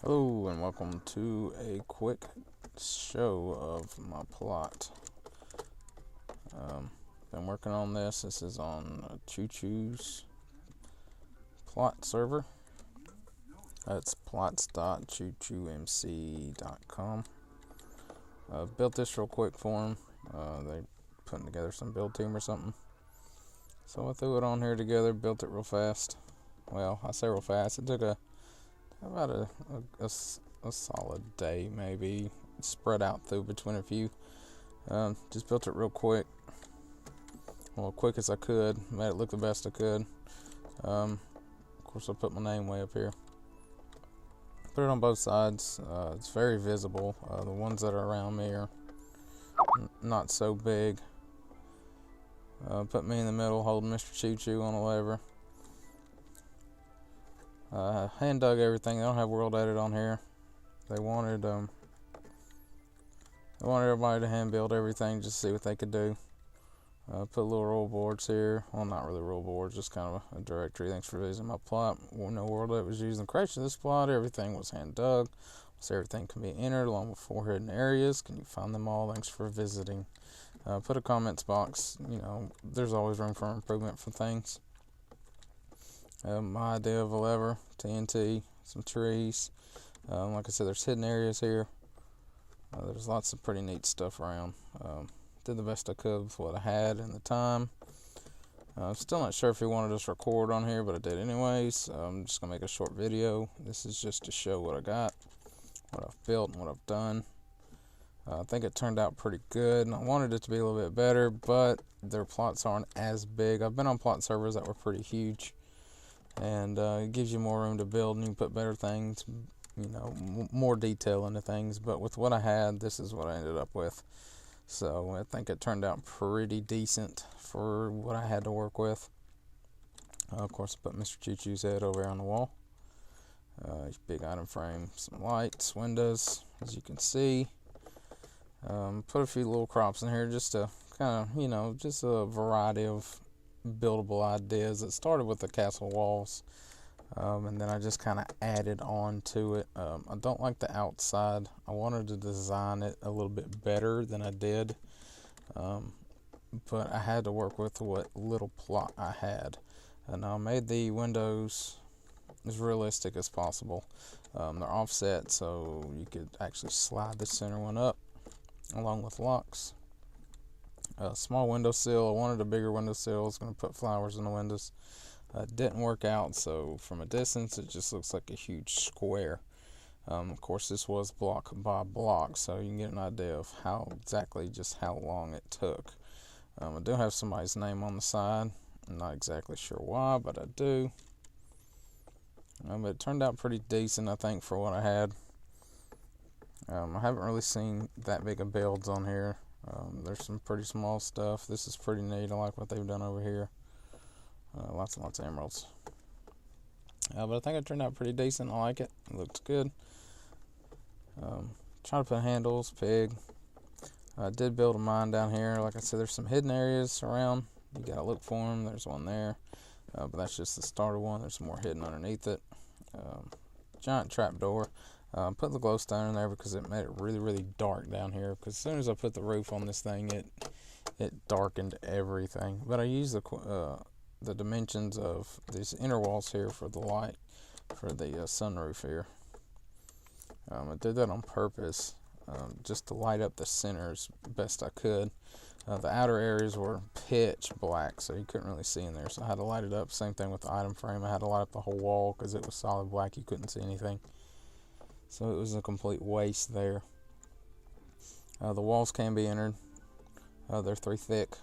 Hello and welcome to a quick show of my plot. Been working on this. This is on Choo Choo's plot server. It's plots.choochoomc.com. Built this real quick for them. They putting together some build team or something. So I threw it on here together, built it real fast. Well, I say real fast. It took about a solid day, maybe, spread out through between a few. Just built it real quick, quick as I could, made it look the best I could. Of course, I put my name way up here. Put it on both sides. It's very visible. The ones that are around me are not so big. Put me in the middle, holding Mr. Choo Choo on a lever. Hand dug everything. They don't have World Edit on here. They wanted everybody to hand build everything just to see what they could do. Put little roll boards here. Well, not really roll boards, just kind of a directory. Thanks for visiting my plot. No World Edit was used in the creation of this plot. Everything was hand dug, so everything can be entered along with 4 hidden areas. Can you find them all? Thanks for visiting. Put a comments box. There's always room for improvement for things. My idea of a lever, TNT, some trees. Like I said, there's hidden areas here. There's lots of pretty neat stuff around. Did the best I could with what I had in the time. Still not sure if he wanted us to record on here, but I did anyways. I'm just going to make a short video. This is just to show what I got, what I've built, and what I've done. I think it turned out pretty good. I wanted it to be a little bit better, but their plots aren't as big. I've been on plot servers that were pretty huge. And it gives you more room to build, and you can put better things, more detail into things. But with what I had, this is what I ended up with. So I think it turned out pretty decent for what I had to work with. Of course, I put Mr. Choo Choo's head over here on the wall. Big item frame, some lights, windows, as you can see. Put a few little crops in here just to kind of, just a variety of buildable ideas. It started with the castle walls, and then I just kind of added on to it. I don't like the outside. I wanted to design it a little bit better than I did, but I had to work with what little plot I had, and I made the windows as realistic as possible. They're offset, so you could actually slide the center one up along with locks. A small windowsill. I wanted a bigger windowsill. I was going to put flowers in the windows. Didn't work out, so from a distance it just looks like a huge square. Of course, this was block by block, so you can get an idea of how long it took. I do have somebody's name on the side. I'm not exactly sure why, but I do. But it turned out pretty decent, I think, for what I had. I haven't really seen that big of builds on here. There's some pretty small stuff. This is pretty neat. I like what they've done over here. Lots and lots of emeralds. But I think it turned out pretty decent. I like it. It looks good. Trying to put handles, pig. I did build a mine down here. Like I said, there's some hidden areas around. You gotta look for them. There's one there. But that's just the starter one. There's some more hidden underneath it. Giant trapdoor. Put the glowstone in there because it made it really, really dark down here. Because as soon as I put the roof on this thing, it darkened everything. But I used the dimensions of these inner walls here for the light for the sunroof here. I did that on purpose, just to light up the centers best I could. The outer areas were pitch black, so you couldn't really see in there. So I had to light it up. Same thing with the item frame. I had to light up the whole wall because it was solid black. You couldn't see anything. So it was a complete waste there. The walls can be entered. They're 3 thick.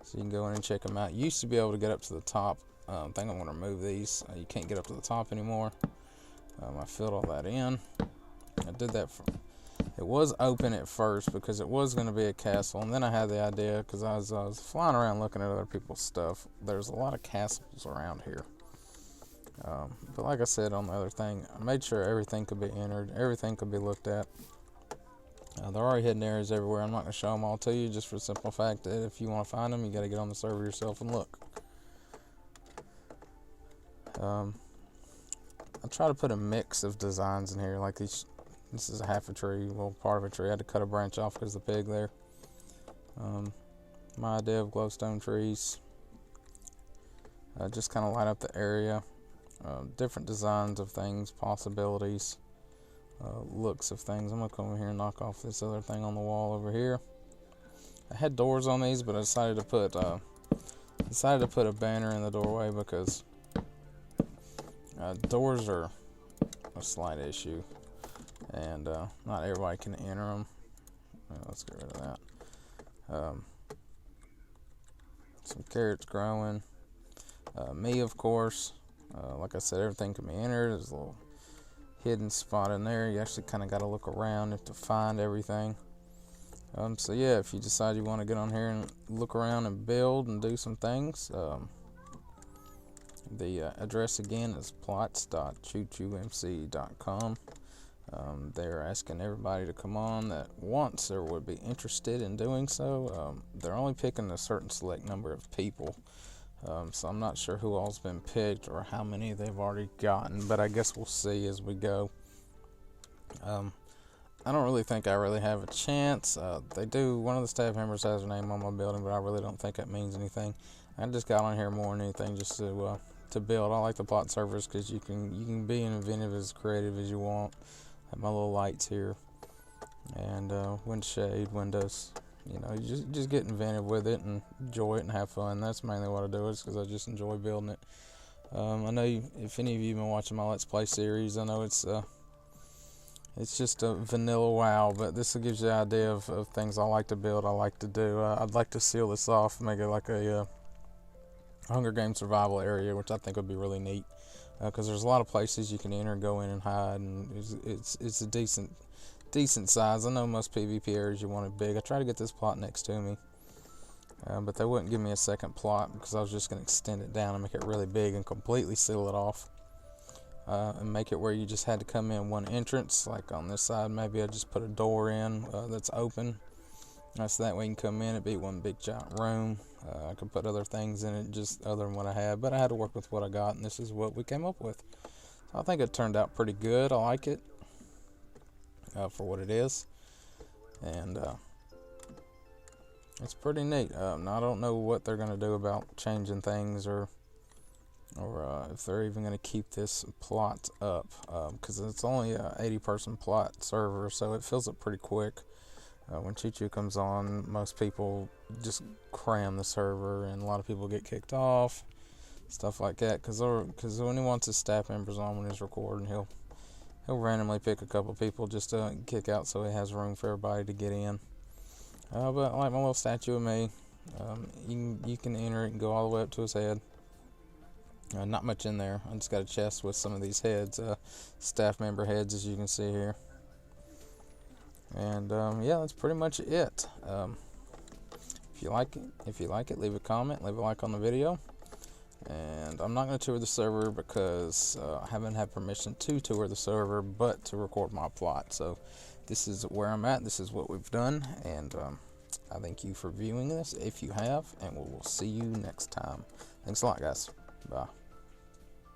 So you can go in and check them out. You used to be able to get up to the top. I think I'm going to remove these. You can't get up to the top anymore. I filled all that in. I did that it was open at first because it was going to be a castle. And then I had the idea because I was flying around looking at other people's stuff. There's a lot of castles around here. But like I said on the other thing, I made sure everything could be entered, everything could be looked at. There are hidden areas everywhere. I'm not going to show them all to you just for the simple fact that if you want to find them, you got to get on the server yourself and look. I try to put a mix of designs in here, like this is a half a tree, well, part of a tree. I had to cut a branch off because of the pig there. My idea of glowstone trees, just kind of light up the area, different designs of things, possibilities, looks of things. I'm gonna come over here and knock off this other thing on the wall over here. I had doors on these, but I decided to put a banner in the doorway because doors are a slight issue, and not everybody can enter them. Let's get rid of that. Some carrots growing. Me, of course. Like I said, everything can be entered. There's a little hidden spot in there. You actually kind of got to look around to find everything. So yeah, if you decide you want to get on here and look around and build and do some things, the address again is plots.choochoomc.com. They're asking everybody to come on that wants or would be interested in doing so. They're only picking a certain select number of people, so I'm not sure who all's been picked or how many they've already gotten, but I guess we'll see as we go. I don't really think I really have a chance. They do. One of the staff members has their name on my building, but I really don't think that means anything. I just got on here more than anything just to build. I like the plot servers because you can be inventive, as creative as you want. Have my little lights here, and wind shade, windows. You know, you just get inventive with it and enjoy it and have fun. That's mainly what I do, is because I just enjoy building it. I know if any of you have been watching my Let's Play series, I know it's just a vanilla WoW, but this gives you the idea of things I like to build, I like to do. I'd like to seal this off, make it like a Hunger Games survival area, which I think would be really neat, because there's a lot of places you can enter and go in and hide, and it's a decent size. I know most PvP areas you want it big. I tried to get this plot next to me, but they wouldn't give me a second plot because I was just going to extend it down and make it really big and completely seal it off. And make it where you just had to come in one entrance, like on this side. Maybe I just put a door in that's open, so that way you can come in. It'd be one big giant room. I could put other things in it, just other than what I had, but I had to work with what I got, and this is what we came up with. So I think it turned out pretty good. I like it for what it is, and it's pretty neat. Now I don't know what they're going to do about changing things, or if they're even going to keep this plot up, because it's only a 80-person plot server, so it fills up pretty quick. When Choo comes on, most people just cram the server, and a lot of people get kicked off, stuff like that, because when he wants his staff members on when he's recording, he'll randomly pick a couple people just to kick out, so he has room for everybody to get in. But like my little statue of me, you can enter it and go all the way up to his head. Not much in there. I just got a chest with some of these heads, staff member heads, as you can see here. And yeah, that's pretty much it. If you like it, leave a comment, leave a like on the video. And I'm not going to tour the server because I haven't had permission to tour the server, but to record my plot. So this is where I'm at. This is what we've done, and I thank you for viewing this if you have, and we will see you next time. Thanks a lot, guys. Bye.